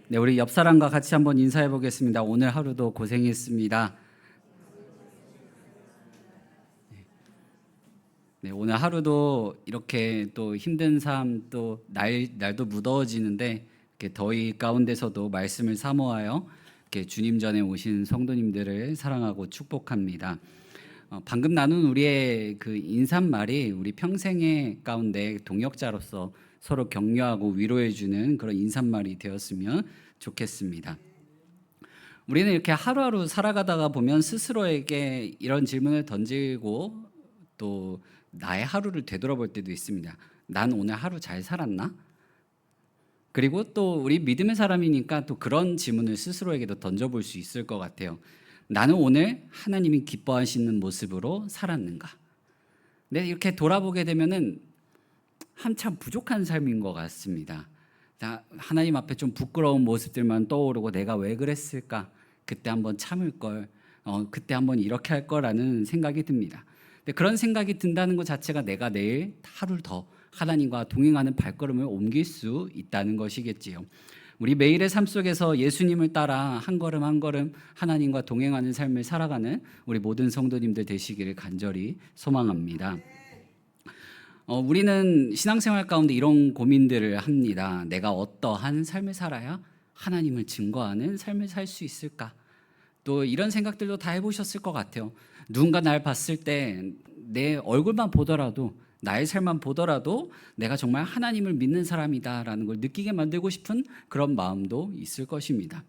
네, 우리 옆 사람과 같이 한번 인사해 보겠습니다. 오늘 하루도 고생했습니다. 네, 오늘 하루도 이렇게 또 힘든 삶, 또 날도 무더워지는데 이렇게 더위 가운데서도 말씀을 사모하여 이렇게 주님 전에 오신 성도님들을 사랑하고 축복합니다. 방금 나눈 우리의 그 인사말이 우리 평생의 가운데 동역자로서 서로 격려하고 위로해주는 그런 인사말이 되었으면 좋겠습니다. 우리는 이렇게 하루하루 살아가다가 보면 스스로에게 이런 질문을 던지고 또 나의 하루를 되돌아볼 때도 있습니다. 난 오늘 하루 잘 살았나? 그리고 또 우리 믿음의 사람이니까 또 그런 질문을 스스로에게도 던져볼 수 있을 것 같아요. 나는 오늘 하나님이 기뻐하시는 모습으로 살았는가? 네, 이렇게 돌아보게 되면은 한참 부족한 삶인 것 같습니다. 하나님 앞에 좀 부끄러운 모습들만 떠오르고 내가 왜 그랬을까? 그때 한번 참을 걸, 그때 한번 이렇게 할 거라는 생각이 듭니다. 근데 그런 생각이 든다는 것 자체가 내가 내일 하루를 더 하나님과 동행하는 발걸음을 옮길 수 있다는 것이겠지요. 우리 매일의 삶 속에서 예수님을 따라 한 걸음 한 걸음 하나님과 동행하는 삶을 살아가는 우리 모든 성도님들 되시기를 간절히 소망합니다. 우리는 신앙생활 가운데 이런 고민들을 합니다. 내가 어떠한 삶을 살아야 하나님을 증거하는 삶을 살 수 있을까? 또 이런 생각들도 다 해보셨을 것 같아요. 누군가 날 봤을 때 내 얼굴만 보더라도, 나의 삶만 보더라도 내가 정말 하나님을 믿는 사람이다라는 걸 느끼게 만들고 싶은 그런 마음도 있을 것입니다.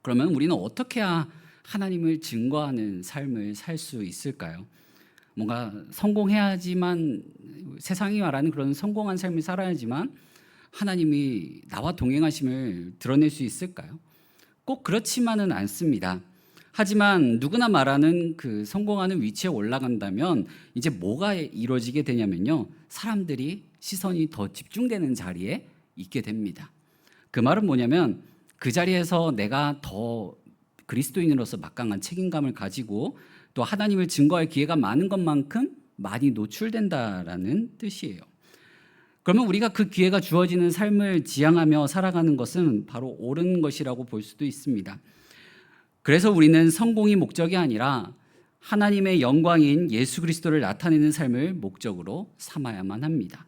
그러면 우리는 어떻게 해야 하나님을 증거하는 삶을 살 수 있을까요? 뭔가 성공해야지만, 세상이 말하는 그런 성공한 삶을 살아야지만 하나님이 나와 동행하심을 드러낼 수 있을까요? 꼭 그렇지만은 않습니다. 하지만 누구나 말하는 그 성공하는 위치에 올라간다면 이제 뭐가 이루어지게 되냐면요, 사람들이 시선이 더 집중되는 자리에 있게 됩니다. 그 말은 뭐냐면 그 자리에서 내가 더 그리스도인으로서 막강한 책임감을 가지고 또 하나님을 증거할 기회가 많은 것만큼 많이 노출된다라는 뜻이에요. 그러면 우리가 그 기회가 주어지는 삶을 지향하며 살아가는 것은 바로 옳은 것이라고 볼 수도 있습니다. 그래서 우리는 성공이 목적이 아니라 하나님의 영광인 예수 그리스도를 나타내는 삶을 목적으로 삼아야만 합니다.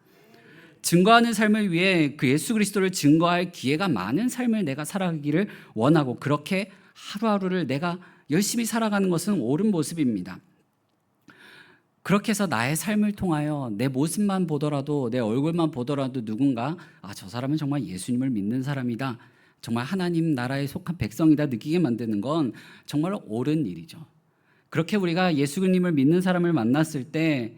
증거하는 삶을 위해 그 예수 그리스도를 증거할 기회가 많은 삶을 내가 살아가기를 원하고, 그렇게 하루하루를 내가 열심히 살아가는 것은 옳은 모습입니다. 그렇게 해서 나의 삶을 통하여 내 모습만 보더라도, 내 얼굴만 보더라도 누군가 저 사람은 정말 예수님을 믿는 사람이다, 정말 하나님 나라에 속한 백성이다 느끼게 만드는 건 정말 옳은 일이죠. 그렇게 우리가 예수님을 믿는 사람을 만났을 때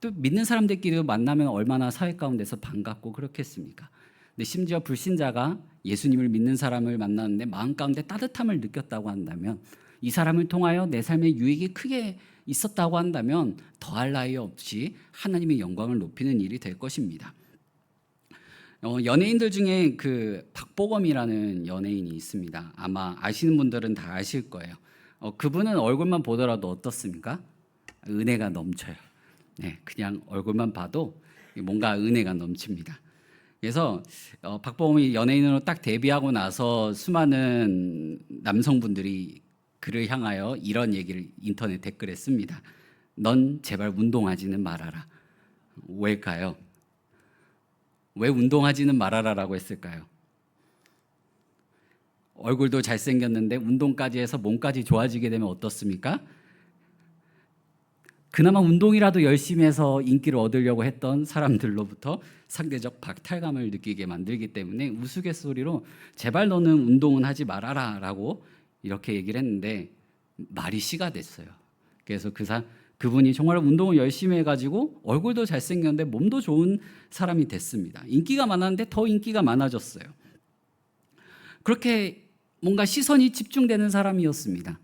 또 믿는 사람들끼리 만나면 얼마나 사회 가운데서 반갑고 그렇겠습니까? 근데 심지어 불신자가 예수님을 믿는 사람을 만났는데 마음 가운데 따뜻함을 느꼈다고 한다면, 이 사람을 통하여 내 삶에 유익이 크게 있었다고 한다면 더할 나위 없이 하나님의 영광을 높이는 일이 될 것입니다. 연예인들 중에 그 박보검이라는 연예인이 있습니다. 아마 아시는 분들은 다 아실 거예요. 그분은 얼굴만 보더라도 어떻습니까? 은혜가 넘쳐요. 네, 그냥 얼굴만 봐도 뭔가 은혜가 넘칩니다. 그래서 박보검이 연예인으로 딱 데뷔하고 나서 수많은 남성분들이 그를 향하여 이런 얘기를 인터넷 댓글에 씁니다. 넌 제발 운동하지는 말아라. 왜일까요? 왜 운동하지는 말아라라고 했을까요? 얼굴도 잘생겼는데 운동까지 해서 몸까지 좋아지게 되면 어떻습니까? 그나마 운동이라도 열심히 해서 인기를 얻으려고 했던 사람들로부터 상대적 박탈감을 느끼게 만들기 때문에 우스갯소리로 제발 너는 운동은 하지 말아라 라고 이렇게 얘기를 했는데 말이 씨가 됐어요. 그래서 그분이 정말 운동을 열심히 해가지고 얼굴도 잘생겼는데 몸도 좋은 사람이 됐습니다. 인기가 많았는데 더 인기가 많아졌어요. 그렇게 뭔가 시선이 집중되는 사람이었습니다.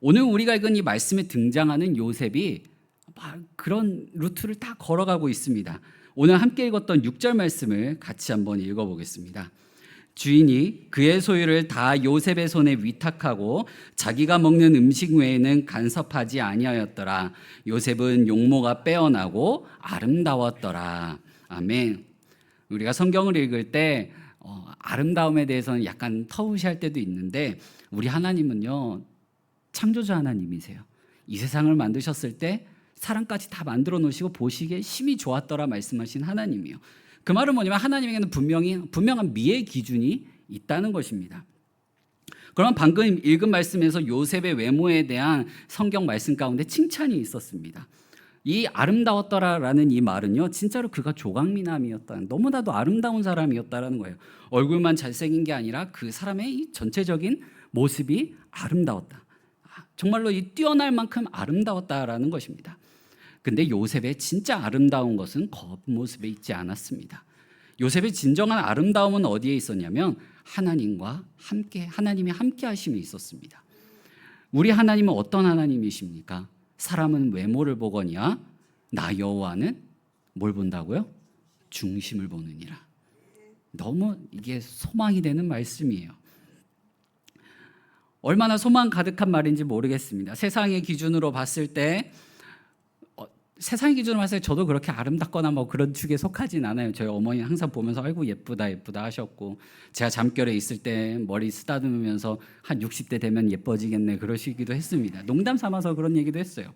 오늘 우리가 읽은 이 말씀에 등장하는 요셉이 그런 루트를 딱 걸어가고 있습니다. 오늘 함께 읽었던 6절 말씀을 같이 한번 읽어보겠습니다. 주인이 그의 소유를 다 요셉의 손에 위탁하고 자기가 먹는 음식 외에는 간섭하지 아니하였더라. 요셉은 용모가 빼어나고 아름다웠더라. 아멘. 우리가 성경을 읽을 때 아름다움에 대해서는 약간 터무시할 때도 있는데 우리 하나님은요 창조주 하나님이세요. 이 세상을 만드셨을 때 사람까지 다 만들어 놓으시고 보시기에 심히 좋았더라 말씀하신 하나님이요. 그 말은 뭐냐면 하나님에게는 분명한 미의 기준이 있다는 것입니다. 그러면 방금 읽은 말씀에서 요셉의 외모에 대한 성경 말씀 가운데 칭찬이 있었습니다. 이 아름다웠더라라는 이 말은요 진짜로 그가 조각미남이었다는, 너무나도 아름다운 사람이었다라는 거예요. 얼굴만 잘생긴 게 아니라 그 사람의 이 전체적인 모습이 아름다웠다. 정말로 이 뛰어날 만큼 아름다웠다라는 것입니다. 근데 요셉의 진짜 아름다운 것은 겉모습에 있지 않았습니다. 요셉의 진정한 아름다움은 어디에 있었냐면 하나님과 함께, 하나님이 함께 하심이 있었습니다. 우리 하나님은 어떤 하나님이십니까? 사람은 외모를 보거니와 나 여호와는 뭘 본다고요? 중심을 보느니라. 너무 이게 소망이 되는 말씀이에요. 얼마나 소망 가득한 말인지 모르겠습니다. 세상의 기준으로 봤을 때 세상의 기준으로 봤을 때 저도 그렇게 아름답거나 뭐 그런 축에 속하진 않아요. 저희 어머니 항상 보면서 아이고 예쁘다 예쁘다 하셨고, 제가 잠결에 있을 때 머리 쓰다듬으면서 한 60대 되면 예뻐지겠네 그러시기도 했습니다. 농담 삼아서 그런 얘기도 했어요.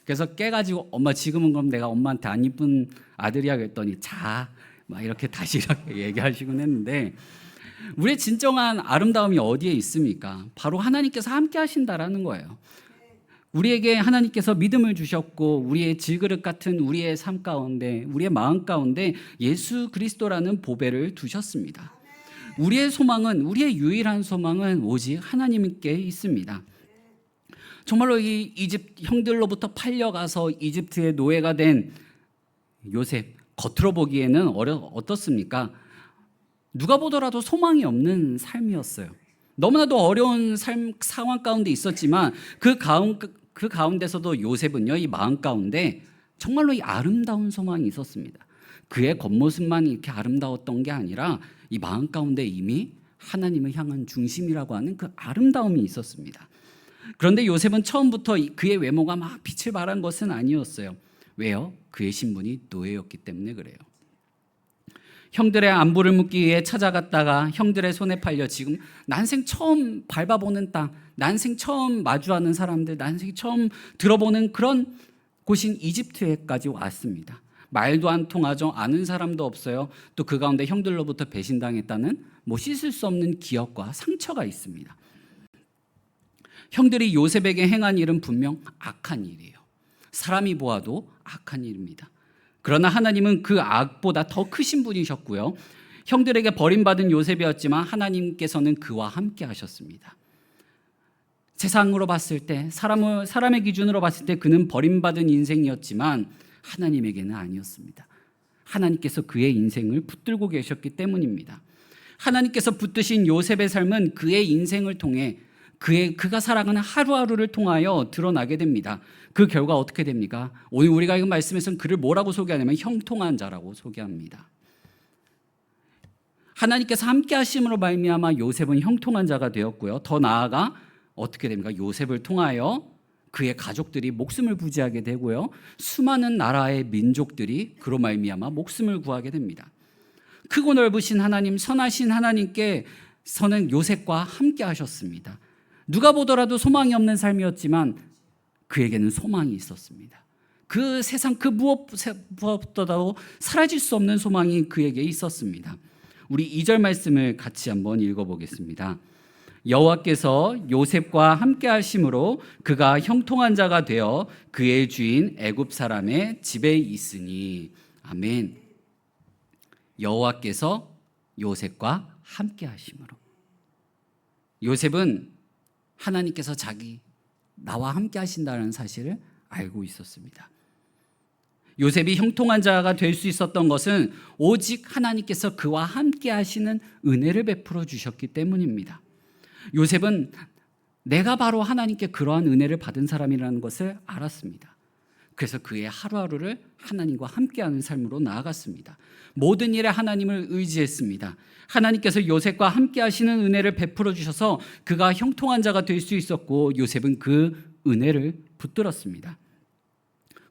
그래서 깨가지고 엄마 지금은 그럼 내가 엄마한테 안 이쁜 아들이야 그랬더니 자 막 이렇게 다시 이렇게 얘기하시곤 했는데, 우리의 진정한 아름다움이 어디에 있습니까? 바로 하나님께서 함께 하신다라는 거예요. 우리에게 하나님께서 믿음을 주셨고 우리의 질그릇 같은 우리의 삶 가운데, 우리의 마음 가운데 예수 그리스도라는 보배를 두셨습니다. 우리의 소망은, 우리의 유일한 소망은 오직 하나님께 있습니다. 정말로 이 이집트 형들로부터 팔려가서 이집트의 노예가 된 요셉, 겉으로 보기에는 어떻습니까? 누가 보더라도 소망이 없는 삶이었어요. 너무나도 어려운 상황 가운데 있었지만 그 가운데서도 요셉은요, 이 마음 가운데 정말로 이 아름다운 소망이 있었습니다. 그의 겉모습만 이렇게 아름다웠던 게 아니라 이 마음 가운데 이미 하나님을 향한 중심이라고 하는 그 아름다움이 있었습니다. 그런데 요셉은 처음부터 그의 외모가 막 빛을 발한 것은 아니었어요. 왜요? 그의 신분이 노예였기 때문에 그래요. 형들의 안부를 묻기 위해 찾아갔다가 형들의 손에 팔려 지금 난생 처음 밟아보는 땅, 난생 처음 마주하는 사람들, 난생 처음 들어보는 그런 곳인 이집트에까지 왔습니다. 말도 안 통하죠. 아는 사람도 없어요. 또 그 가운데 형들로부터 배신당했다는 씻을 수 없는 기억과 상처가 있습니다. 형들이 요셉에게 행한 일은 분명 악한 일이에요. 사람이 보아도 악한 일입니다. 그러나 하나님은 그 악보다 더 크신 분이셨고요. 형들에게 버림받은 요셉이었지만 하나님께서는 그와 함께 하셨습니다. 세상으로 봤을 때, 사람의 기준으로 봤을 때 그는 버림받은 인생이었지만 하나님에게는 아니었습니다. 하나님께서 그의 인생을 붙들고 계셨기 때문입니다. 하나님께서 붙드신 요셉의 삶은 그의 인생을 통해 그가 살아가는 하루하루를 통하여 드러나게 됩니다. 그 결과 어떻게 됩니까? 오늘 우리가 읽은 말씀에서는 그를 뭐라고 소개하냐면 형통한 자라고 소개합니다. 하나님께서 함께 하심으로 말미암아 요셉은 형통한 자가 되었고요. 더 나아가 어떻게 됩니까? 요셉을 통하여 그의 가족들이 목숨을 부지하게 되고요. 수많은 나라의 민족들이 그로 말미암아 목숨을 구하게 됩니다. 크고 넓으신 하나님, 선하신 하나님께서는 요셉과 함께 하셨습니다. 누가 보더라도 소망이 없는 삶이었지만 그에게는 소망이 있었습니다. 그 세상 그 무엇보다도 사라질 수 없는 소망이 그에게 있었습니다. 우리 2절 말씀을 같이 한번 읽어보겠습니다. 여호와께서 요셉과 함께 하심으로 그가 형통한 자가 되어 그의 주인 애굽 사람의 집에 있으니. 아멘. 여호와께서 요셉과 함께 하심으로. 요셉은 하나님께서 나와 함께 하신다는 사실을 알고 있었습니다. 요셉이 형통한 자가 될 수 있었던 것은 오직 하나님께서 그와 함께 하시는 은혜를 베풀어 주셨기 때문입니다. 요셉은 내가 바로 하나님께 그러한 은혜를 받은 사람이라는 것을 알았습니다. 그래서 그의 하루하루를 하나님과 함께하는 삶으로 나아갔습니다. 모든 일에 하나님을 의지했습니다. 하나님께서 요셉과 함께 하시는 은혜를 베풀어 주셔서 그가 형통한 자가 될 수 있었고 요셉은 그 은혜를 붙들었습니다.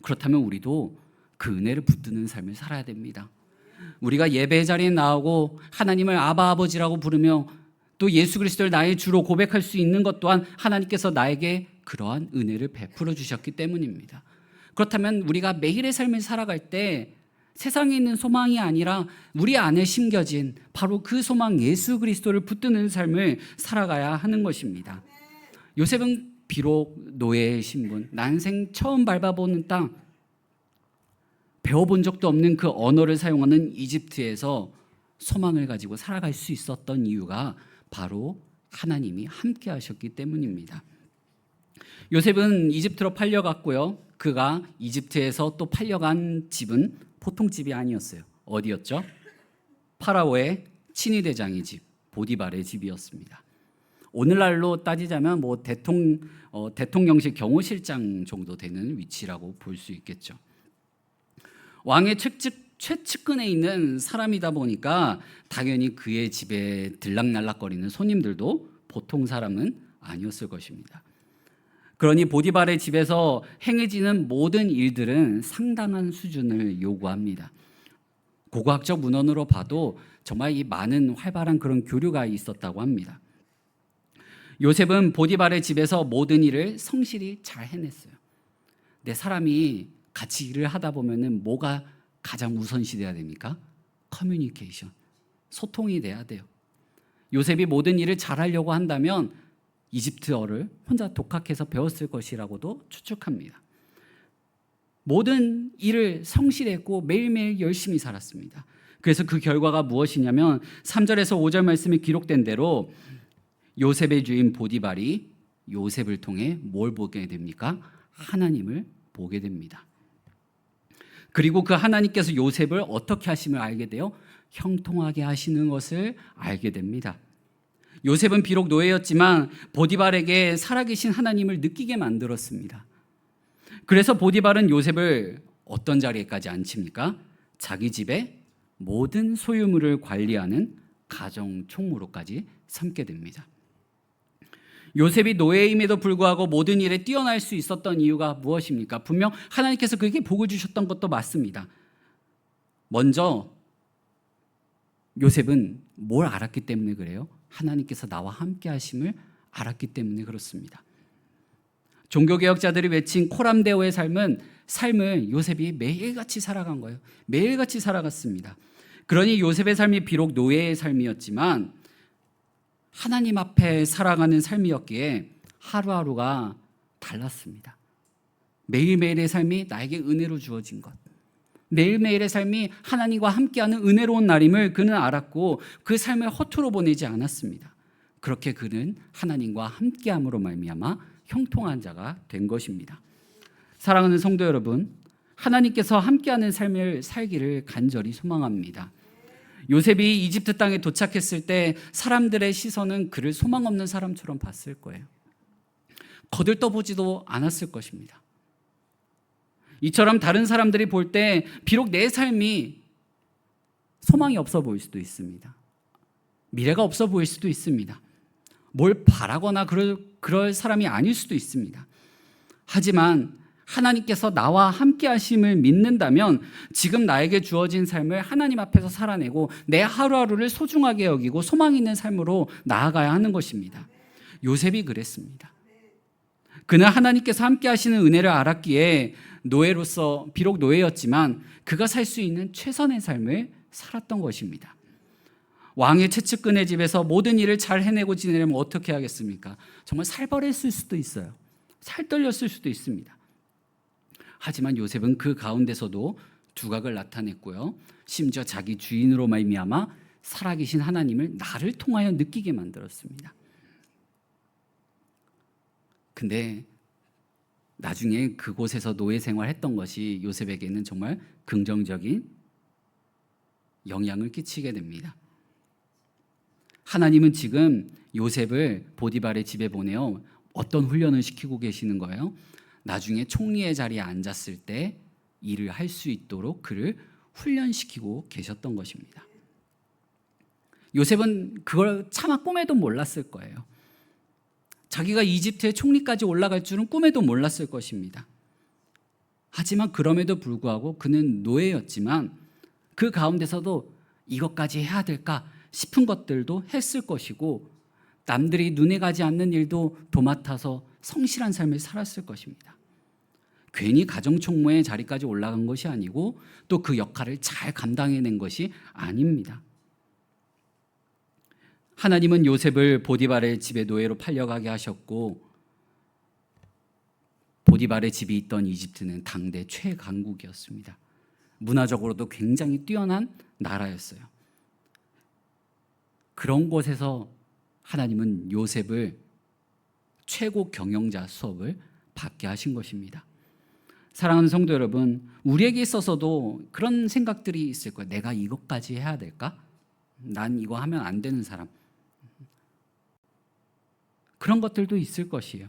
그렇다면 우리도 그 은혜를 붙드는 삶을 살아야 됩니다. 우리가 예배 자리에 나오고 하나님을 아바 아버지라고 부르며 또 예수 그리스도를 나의 주로 고백할 수 있는 것 또한 하나님께서 나에게 그러한 은혜를 베풀어 주셨기 때문입니다. 그렇다면 우리가 매일의 삶을 살아갈 때 세상에 있는 소망이 아니라 우리 안에 심겨진 바로 그 소망 예수 그리스도를 붙드는 삶을 살아가야 하는 것입니다. 요셉은 비록 노예의 신분, 난생 처음 밟아보는 땅, 배워본 적도 없는 그 언어를 사용하는 이집트에서 소망을 가지고 살아갈 수 있었던 이유가 바로 하나님이 함께 하셨기 때문입니다. 요셉은 이집트로 팔려갔고요. 그가 이집트에서 또 팔려간 집은 보통 집이 아니었어요. 어디였죠? 파라오의 친위대장의 집, 보디발의 집이었습니다. 오늘날로 따지자면 대통령실 경호실장 정도 되는 위치라고 볼 수 있겠죠. 왕의 최측근에 있는 사람이다 보니까 당연히 그의 집에 들락날락거리는 손님들도 보통 사람은 아니었을 것입니다. 그러니 보디발의 집에서 행해지는 모든 일들은 상당한 수준을 요구합니다. 고고학적 문헌으로 봐도 정말 이 많은 활발한 그런 교류가 있었다고 합니다. 요셉은 보디발의 집에서 모든 일을 성실히 잘 해냈어요. 내 사람이 같이 일을 하다 보면은 뭐가 가장 우선시 돼야 됩니까? 커뮤니케이션, 소통이 돼야 돼요. 요셉이 모든 일을 잘하려고 한다면 이집트어를 혼자 독학해서 배웠을 것이라고도 추측합니다. 모든 일을 성실했고 매일매일 열심히 살았습니다. 그래서 그 결과가 무엇이냐면 3절에서 5절 말씀에 기록된 대로 요셉의 주인 보디발이 요셉을 통해 뭘 보게 됩니까? 하나님을 보게 됩니다. 그리고 그 하나님께서 요셉을 어떻게 하심을 알게 돼요? 형통하게 하시는 것을 알게 됩니다. 요셉은 비록 노예였지만 보디발에게 살아계신 하나님을 느끼게 만들었습니다. 그래서 보디발은 요셉을 어떤 자리에까지 앉힙니까? 자기 집의 모든 소유물을 관리하는 가정 총무로까지 삼게 됩니다. 요셉이 노예임에도 불구하고 모든 일에 뛰어날 수 있었던 이유가 무엇입니까? 분명 하나님께서 그에게 복을 주셨던 것도 맞습니다. 먼저 요셉은 뭘 알았기 때문에 그래요? 하나님께서 나와 함께 하심을 알았기 때문에 그렇습니다. 종교개혁자들이 외친 코람데오의 삶을 요셉이 매일같이 살아간 거예요. 매일같이 살아갔습니다. 그러니 요셉의 삶이 비록 노예의 삶이었지만 하나님 앞에 살아가는 삶이었기에 하루하루가 달랐습니다. 매일매일의 삶이 나에게 은혜로 주어진 것, 매일매일의 삶이 하나님과 함께하는 은혜로운 날임을 그는 알았고 그 삶을 허투루 보내지 않았습니다. 그렇게 그는 하나님과 함께함으로 말미암아 형통한 자가 된 것입니다. 사랑하는 성도 여러분, 하나님께서 함께하는 삶을 살기를 간절히 소망합니다. 요셉이 이집트 땅에 도착했을 때 사람들의 시선은 그를 소망 없는 사람처럼 봤을 거예요. 거들떠보지도 않았을 것입니다. 이처럼 다른 사람들이 볼 때 비록 내 삶이 소망이 없어 보일 수도 있습니다. 미래가 없어 보일 수도 있습니다. 뭘 바라거나 그럴 사람이 아닐 수도 있습니다. 하지만 하나님께서 나와 함께 하심을 믿는다면 지금 나에게 주어진 삶을 하나님 앞에서 살아내고 내 하루하루를 소중하게 여기고 소망 있는 삶으로 나아가야 하는 것입니다. 요셉이 그랬습니다. 그는 하나님께서 함께 하시는 은혜를 알았기에 노예로서 비록 노예였지만 그가 살 수 있는 최선의 삶을 살았던 것입니다. 왕의 최측근의 집에서 모든 일을 잘 해내고 지내려면 어떻게 하겠습니까? 정말 살벌했을 수도 있어요. 살떨렸을 수도 있습니다. 하지만 요셉은 그 가운데서도 두각을 나타냈고요. 심지어 자기 주인으로 말미암아 살아계신 하나님을 나를 통하여 느끼게 만들었습니다. 근데 나중에 그곳에서 노예 생활했던 것이 요셉에게는 정말 긍정적인 영향을 끼치게 됩니다. 하나님은 지금 요셉을 보디발의 집에 보내어 어떤 훈련을 시키고 계시는 거예요? 나중에 총리의 자리에 앉았을 때 일을 할 수 있도록 그를 훈련시키고 계셨던 것입니다. 요셉은 그걸 차마 꿈에도 몰랐을 거예요. 자기가 이집트의 총리까지 올라갈 줄은 꿈에도 몰랐을 것입니다. 하지만 그럼에도 불구하고 그는 노예였지만 그 가운데서도 이것까지 해야 될까 싶은 것들도 했을 것이고, 남들이 눈에 가지 않는 일도 도맡아서 성실한 삶을 살았을 것입니다. 괜히 가정총무의 자리까지 올라간 것이 아니고 또 그 역할을 잘 감당해낸 것이 아닙니다. 하나님은 요셉을 보디발의 집에 노예로 팔려가게 하셨고, 보디발의 집이 있던 이집트는 당대 최강국이었습니다. 문화적으로도 굉장히 뛰어난 나라였어요. 그런 곳에서 하나님은 요셉을 최고 경영자 수업을 받게 하신 것입니다. 사랑하는 성도 여러분, 우리에게 있어서도 그런 생각들이 있을 거예요. 내가 이것까지 해야 될까? 난 이거 하면 안 되는 사람. 그런 것들도 있을 것이에요.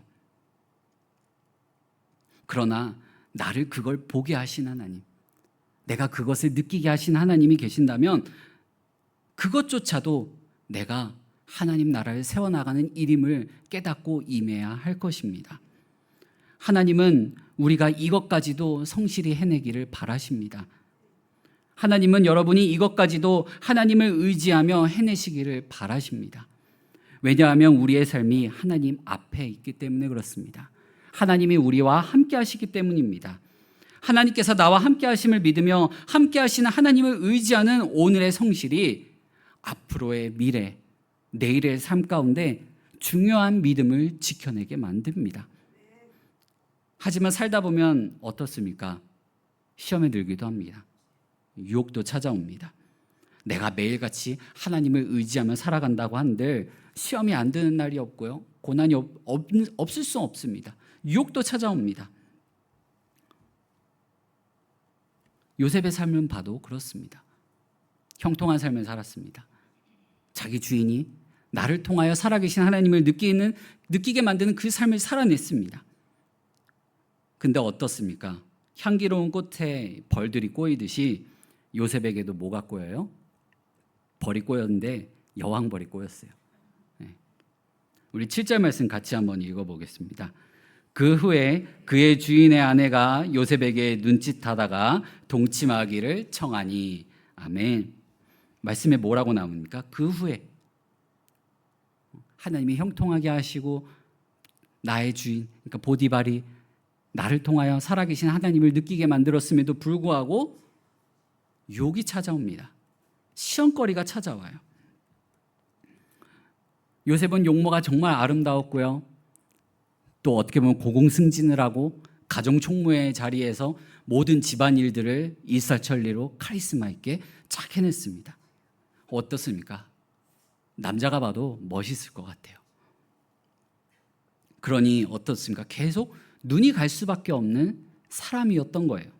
그러나 나를 그걸 보게 하신 하나님, 내가 그것을 느끼게 하신 하나님이 계신다면 그것조차도 내가 하나님 나라를 세워나가는 일임을 깨닫고 임해야 할 것입니다. 하나님은 우리가 이것까지도 성실히 해내기를 바라십니다. 하나님은 여러분이 이것까지도 하나님을 의지하며 해내시기를 바라십니다. 왜냐하면 우리의 삶이 하나님 앞에 있기 때문에 그렇습니다. 하나님이 우리와 함께 하시기 때문입니다. 하나님께서 나와 함께 하심을 믿으며 함께 하시는 하나님을 의지하는 오늘의 성실이 앞으로의 미래, 내일의 삶 가운데 중요한 믿음을 지켜내게 만듭니다. 하지만 살다 보면 어떻습니까? 시험에 들기도 합니다. 유혹도 찾아옵니다. 내가 매일같이 하나님을 의지하며 살아간다고 한들 시험이 안 드는 날이 없고요, 고난이 없을 수 없습니다. 유혹도 찾아옵니다. 요셉의 삶은 봐도 그렇습니다. 형통한 삶을 살았습니다. 자기 주인이 나를 통하여 살아계신 하나님을 느끼게 만드는 그 삶을 살아냈습니다. 근데 어떻습니까? 향기로운 꽃에 벌들이 꼬이듯이 요셉에게도 뭐가 꼬여요? 벌이 꼬였는데 여왕벌이 꼬였어요. 우리 7절 말씀 같이 한번 읽어보겠습니다. 그 후에 그의 주인의 아내가 요셉에게 눈짓하다가 동침하기를 청하니. 아멘. 말씀에 뭐라고 나옵니까? 그 후에 하나님이 형통하게 하시고 나의 주인, 그러니까 보디발이 나를 통하여 살아계신 하나님을 느끼게 만들었음에도 불구하고 유혹이 찾아옵니다. 시험거리가 찾아와요. 요셉은 용모가 정말 아름다웠고요, 또 어떻게 보면 고공승진을 하고 가정총무의 자리에서 모든 집안일들을 일사천리로 카리스마 있게 잘 해냈습니다. 어떻습니까? 남자가 봐도 멋있을 것 같아요. 그러니 어떻습니까? 계속 눈이 갈 수밖에 없는 사람이었던 거예요.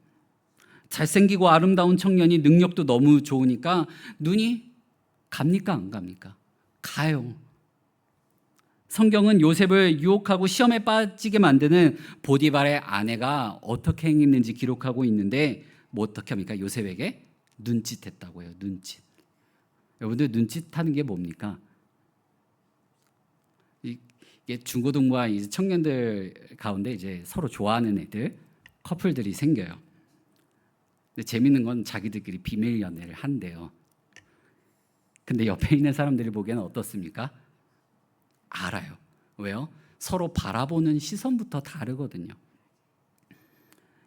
잘생기고 아름다운 청년이 능력도 너무 좋으니까 눈이 갑니까? 안 갑니까? 가요. 성경은 요셉을 유혹하고 시험에 빠지게 만드는 보디발의 아내가 어떻게 행했는지 기록하고 있는데, 뭐 어떻게 합니까? 요셉에게 눈짓했다고 해요. 눈짓. 여러분들 눈짓하는 게 뭡니까? 이게 중고등부와 이제 청년들 가운데 이제 서로 좋아하는 애들, 커플들이 생겨요. 근데 재밌는 건 자기들끼리 비밀 연애를 한대요. 근데 옆에 있는 사람들이 보기에는 어떻습니까? 알아요. 왜요? 서로 바라보는 시선부터 다르거든요.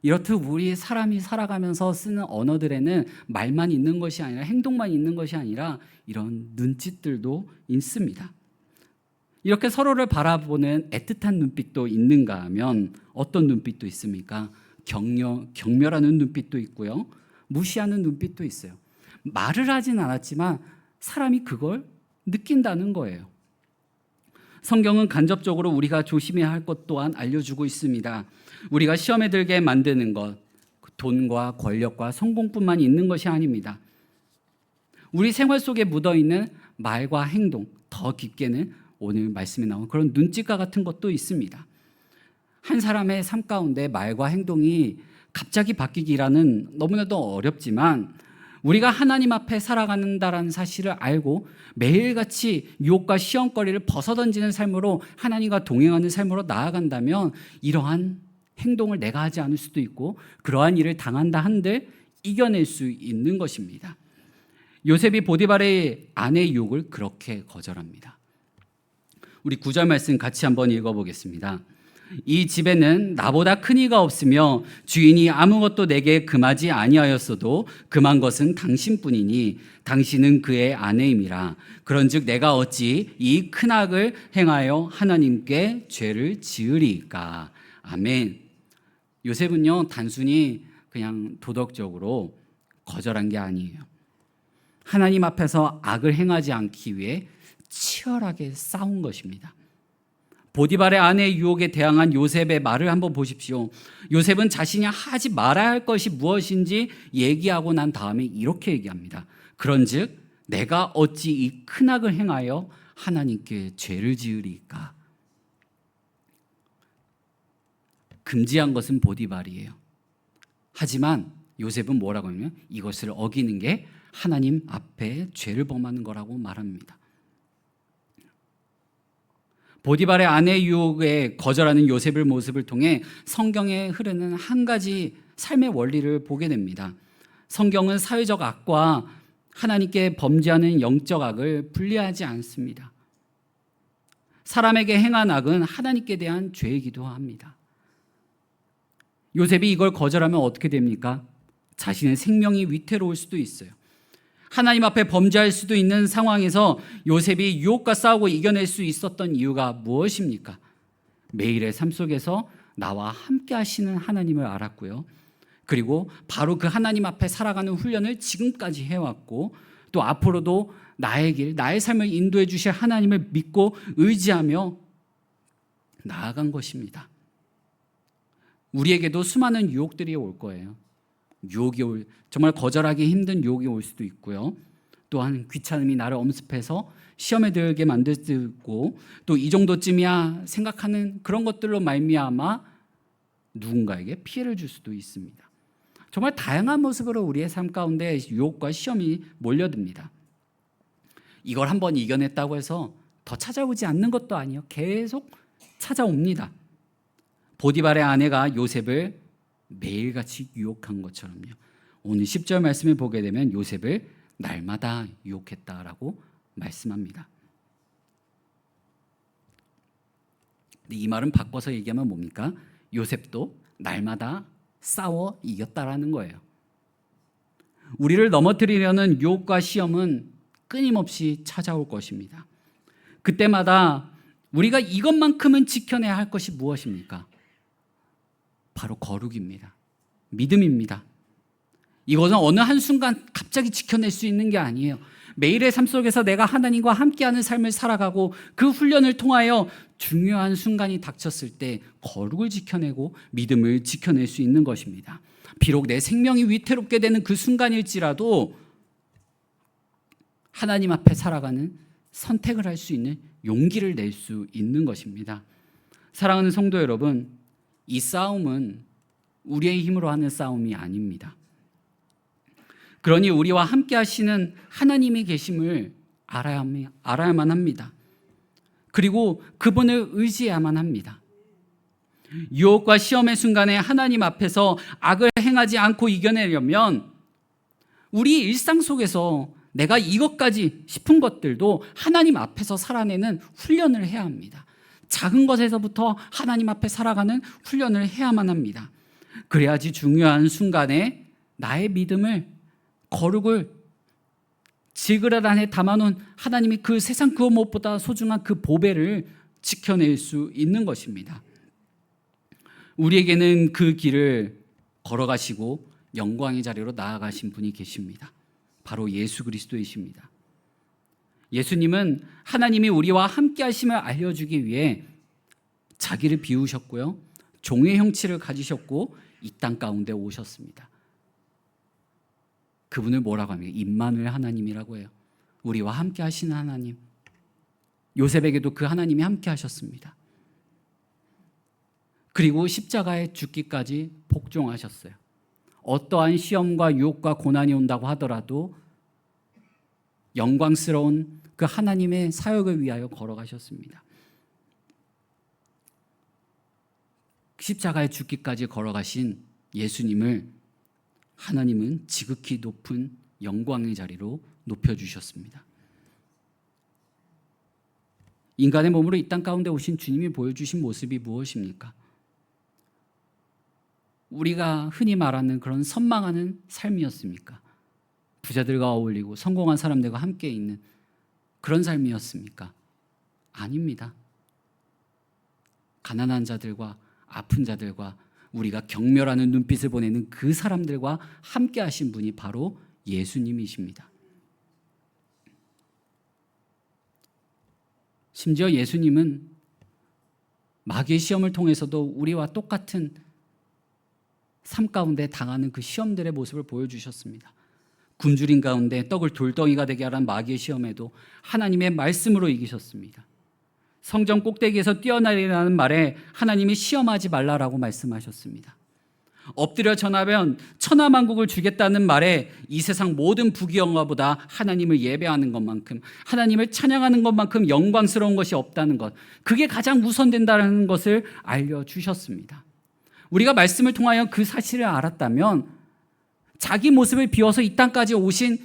이렇듯 우리 사람이 살아가면서 쓰는 언어들에는 말만 있는 것이 아니라 행동만 있는 것이 아니라 이런 눈짓들도 있습니다. 이렇게 서로를 바라보는 애틋한 눈빛도 있는가 하면 어떤 눈빛도 있습니까? 경멸하는 눈빛도 있고요, 무시하는 눈빛도 있어요. 말을 하진 않았지만 사람이 그걸 느낀다는 거예요. 성경은 간접적으로 우리가 조심해야 할 것 또한 알려주고 있습니다. 우리가 시험에 들게 만드는 것, 돈과 권력과 성공뿐만 있는 것이 아닙니다. 우리 생활 속에 묻어있는 말과 행동, 더 깊게는 오늘 말씀에 나온 그런 눈짓과 같은 것도 있습니다. 한 사람의 삶 가운데 말과 행동이 갑자기 바뀌기라는 너무나도 어렵지만, 우리가 하나님 앞에 살아간다는 사실을 알고 매일같이 유혹과 시험거리를 벗어던지는 삶으로 하나님과 동행하는 삶으로 나아간다면 이러한 행동을 내가 하지 않을 수도 있고 그러한 일을 당한다 한들 이겨낼 수 있는 것입니다. 요셉이 보디발의 아내의 유혹을 그렇게 거절합니다. 우리 9절 말씀 같이 한번 읽어보겠습니다. 이 집에는 나보다 큰 이가 없으며 주인이 아무것도 내게 금하지 아니하였어도 금한 것은 당신뿐이니 당신은 그의 아내임이라. 그런즉 내가 어찌 이 큰 악을 행하여 하나님께 죄를 지으리까. 아멘. 요셉은요, 단순히 그냥 도덕적으로 거절한 게 아니에요. 하나님 앞에서 악을 행하지 않기 위해 치열하게 싸운 것입니다. 보디발의 아내의 유혹에 대항한 요셉의 말을 한번 보십시오. 요셉은 자신이 하지 말아야 할 것이 무엇인지 얘기하고 난 다음에 이렇게 얘기합니다. 그런즉 내가 어찌 이 큰 악을 행하여 하나님께 죄를 지으리까. 금지한 것은 보디발이에요. 하지만 요셉은 뭐라고 하냐면 이것을 어기는 게 하나님 앞에 죄를 범하는 거라고 말합니다. 보디발의 아내의 유혹에 거절하는 요셉의 모습을 통해 성경에 흐르는 한 가지 삶의 원리를 보게 됩니다. 성경은 사회적 악과 하나님께 범죄하는 영적 악을 분리하지 않습니다. 사람에게 행한 악은 하나님께 대한 죄이기도 합니다. 요셉이 이걸 거절하면 어떻게 됩니까? 자신의 생명이 위태로울 수도 있어요. 하나님 앞에 범죄할 수도 있는 상황에서 요셉이 유혹과 싸우고 이겨낼 수 있었던 이유가 무엇입니까? 매일의 삶 속에서 나와 함께 하시는 하나님을 알았고요. 그리고 바로 그 하나님 앞에 살아가는 훈련을 지금까지 해왔고 또 앞으로도 나의 길, 나의 삶을 인도해 주실 하나님을 믿고 의지하며 나아간 것입니다. 우리에게도 수많은 유혹들이 올 거예요. 정말 거절하기 힘든 유혹이 올 수도 있고요. 또한 귀찮음이 나를 엄습해서 시험에 들게 만들 수도 있고 또 이 정도쯤이야 생각하는 그런 것들로 말미암아 누군가에게 피해를 줄 수도 있습니다. 정말 다양한 모습으로 우리의 삶 가운데 유혹과 시험이 몰려듭니다. 이걸 한번 이겨냈다고 해서 더 찾아오지 않는 것도 아니에요. 계속 찾아옵니다. 보디발의 아내가 요셉을 매일같이 유혹한 것처럼요. 오늘 10절 말씀을 보게 되면 요셉을 날마다 유혹했다라고 말씀합니다. 근데 이 말은 바꿔서 얘기하면 뭡니까? 요셉도 날마다 싸워 이겼다라는 거예요. 우리를 넘어뜨리려는 유혹과 시험은 끊임없이 찾아올 것입니다. 그때마다 우리가 이것만큼은 지켜내야 할 것이 무엇입니까? 바로 거룩입니다. 믿음입니다. 이것은 어느 한순간 갑자기 지켜낼 수 있는 게 아니에요. 매일의 삶 속에서 내가 하나님과 함께하는 삶을 살아가고 그 훈련을 통하여 중요한 순간이 닥쳤을 때 거룩을 지켜내고 믿음을 지켜낼 수 있는 것입니다. 비록 내 생명이 위태롭게 되는 그 순간일지라도 하나님 앞에 살아가는 선택을 할 수 있는 용기를 낼 수 있는 것입니다. 사랑하는 성도 여러분, 이 싸움은 우리의 힘으로 하는 싸움이 아닙니다. 그러니 우리와 함께 하시는 하나님이 계심을 알아야만 합니다. 그리고 그분을 의지해야만 합니다. 유혹과 시험의 순간에 하나님 앞에서 악을 행하지 않고 이겨내려면 우리 일상 속에서 내가 이것까지 싶은 것들도 하나님 앞에서 살아내는 훈련을 해야 합니다. 작은 것에서부터 하나님 앞에 살아가는 훈련을 해야만 합니다. 그래야지 중요한 순간에 나의 믿음을, 거룩을 지그릇 안에 담아놓은 하나님이 그 세상 그 무엇보다 소중한 그 보배를 지켜낼 수 있는 것입니다. 우리에게는 그 길을 걸어가시고 영광의 자리로 나아가신 분이 계십니다. 바로 예수 그리스도이십니다. 예수님은 하나님이 우리와 함께 하심을 알려주기 위해 자기를 비우셨고요. 종의 형체를 가지셨고 이 땅 가운데 오셨습니다. 그분을 뭐라고 합니까? 임마누엘 하나님이라고 해요. 우리와 함께 하시는 하나님. 요셉에게도 그 하나님이 함께 하셨습니다. 그리고 십자가에 죽기까지 복종하셨어요. 어떠한 시험과 유혹과 고난이 온다고 하더라도 영광스러운 그 하나님의 사역을 위하여 걸어가셨습니다. 십자가에 죽기까지 걸어가신 예수님을 하나님은 지극히 높은 영광의 자리로 높여주셨습니다. 인간의 몸으로 이 땅 가운데 오신 주님이 보여주신 모습이 무엇입니까? 우리가 흔히 말하는 그런 선망하는 삶이었습니까? 부자들과 어울리고 성공한 사람들과 함께 있는 그런 삶이었습니까? 아닙니다. 가난한 자들과 아픈 자들과 우리가 경멸하는 눈빛을 보내는 그 사람들과 함께 하신 분이 바로 예수님이십니다. 심지어 예수님은 마귀의 시험을 통해서도 우리와 똑같은 삶 가운데 당하는 그 시험들의 모습을 보여주셨습니다. 굶주린 가운데 떡을 돌덩이가 되게 하라는 마귀의 시험에도 하나님의 말씀으로 이기셨습니다. 성전 꼭대기에서 뛰어내리라는 말에 하나님이 시험하지 말라라고 말씀하셨습니다. 엎드려 전하면 천하만국을 주겠다는 말에 이 세상 모든 부귀영화보다 하나님을 예배하는 것만큼, 하나님을 찬양하는 것만큼 영광스러운 것이 없다는 것, 그게 가장 우선된다는 것을 알려주셨습니다. 우리가 말씀을 통하여 그 사실을 알았다면, 자기 모습을 비워서 이 땅까지 오신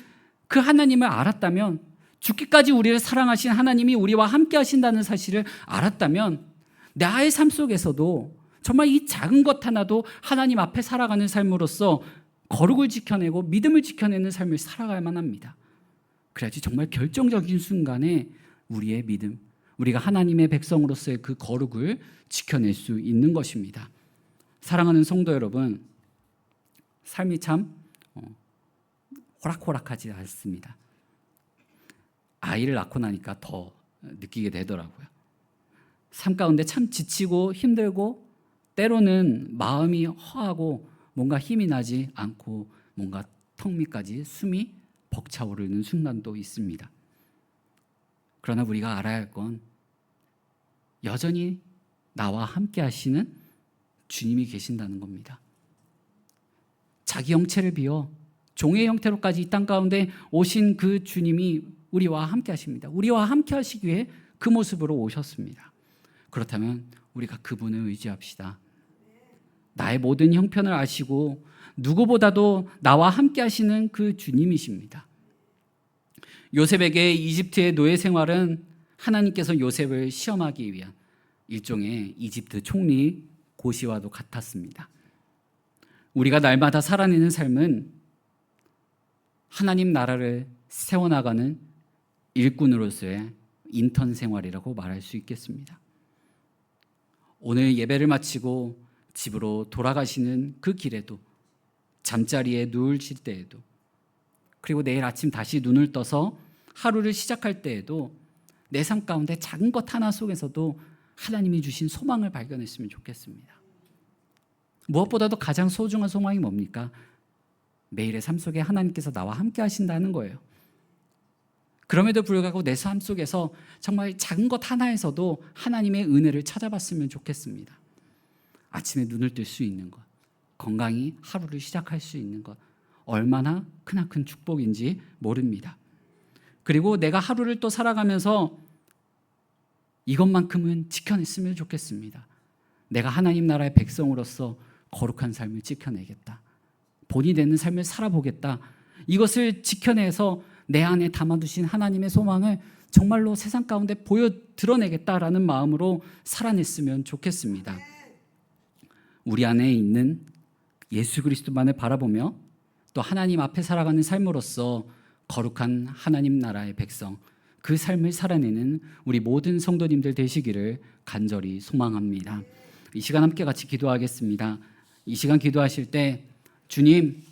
그 하나님을 알았다면, 죽기까지 우리를 사랑하신 하나님이 우리와 함께 하신다는 사실을 알았다면, 나의 삶 속에서도 정말 이 작은 것 하나도 하나님 앞에 살아가는 삶으로서 거룩을 지켜내고 믿음을 지켜내는 삶을 살아가야만 합니다. 그래야지 정말 결정적인 순간에 우리의 믿음, 우리가 하나님의 백성으로서의 그 거룩을 지켜낼 수 있는 것입니다. 사랑하는 성도 여러분, 삶이 참 호락호락하지 않습니다. 아이를 낳고 나니까 더 느끼게 되더라고요. 삶 가운데 참 지치고 힘들고 때로는 마음이 허하고 뭔가 힘이 나지 않고 뭔가 턱 밑까지 숨이 벅차오르는 순간도 있습니다. 그러나 우리가 알아야 할 건 여전히 나와 함께 하시는 주님이 계신다는 겁니다. 자기 형체를 비워 종의 형태로까지 이 땅 가운데 오신 그 주님이 우리와 함께 하십니다. 우리와 함께 하시기 위해 그 모습으로 오셨습니다. 그렇다면 우리가 그분을 의지합시다. 나의 모든 형편을 아시고 누구보다도 나와 함께 하시는 그 주님이십니다. 요셉에게 이집트의 노예 생활은 하나님께서 요셉을 시험하기 위한 일종의 이집트 총리 고시와도 같았습니다. 우리가 날마다 살아내는 삶은 하나님 나라를 세워나가는 일꾼으로서의 인턴 생활이라고 말할 수 있겠습니다. 오늘 예배를 마치고 집으로 돌아가시는 그 길에도, 잠자리에 누우실 때에도, 그리고 내일 아침 다시 눈을 떠서 하루를 시작할 때에도 내 삶 가운데 작은 것 하나 속에서도 하나님이 주신 소망을 발견했으면 좋겠습니다. 무엇보다도 가장 소중한 소망이 뭡니까? 매일의 삶 속에 하나님께서 나와 함께 하신다는 거예요. 그럼에도 불구하고 내 삶 속에서 정말 작은 것 하나에서도 하나님의 은혜를 찾아봤으면 좋겠습니다. 아침에 눈을 뜰 수 있는 것, 건강히 하루를 시작할 수 있는 것, 얼마나 크나큰 축복인지 모릅니다. 그리고 내가 하루를 또 살아가면서 이것만큼은 지켜냈으면 좋겠습니다. 내가 하나님 나라의 백성으로서 거룩한 삶을 지켜내겠다. 본이 되는 삶을 살아보겠다. 이것을 지켜내서 내 안에 담아두신 하나님의 소망을 정말로 세상 가운데 드러내겠다라는 마음으로 살아냈으면 좋겠습니다. 우리 안에 있는 예수 그리스도만을 바라보며 또 하나님 앞에 살아가는 삶으로서 거룩한 하나님 나라의 백성, 그 삶을 살아내는 우리 모든 성도님들 되시기를 간절히 소망합니다. 이 시간 함께 같이 기도하겠습니다. 이 시간 기도하실 때 주님,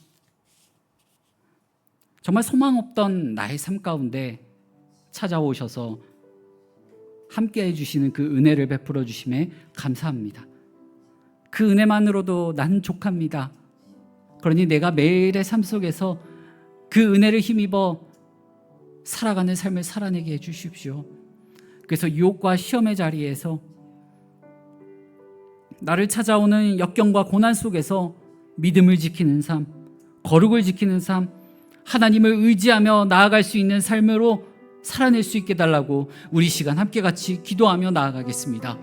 정말 소망 없던 나의 삶 가운데 찾아오셔서 함께 해주시는 그 은혜를 베풀어 주심에 감사합니다. 그 은혜만으로도 난 족합니다. 그러니 내가 매일의 삶 속에서 그 은혜를 힘입어 살아가는 삶을 살아내게 해주십시오. 그래서 유혹과 시험의 자리에서 나를 찾아오는 역경과 고난 속에서 믿음을 지키는 삶, 거룩을 지키는 삶, 하나님을 의지하며 나아갈 수 있는 삶으로 살아낼 수 있게 달라고 우리 시간 함께 같이 기도하며 나아가겠습니다.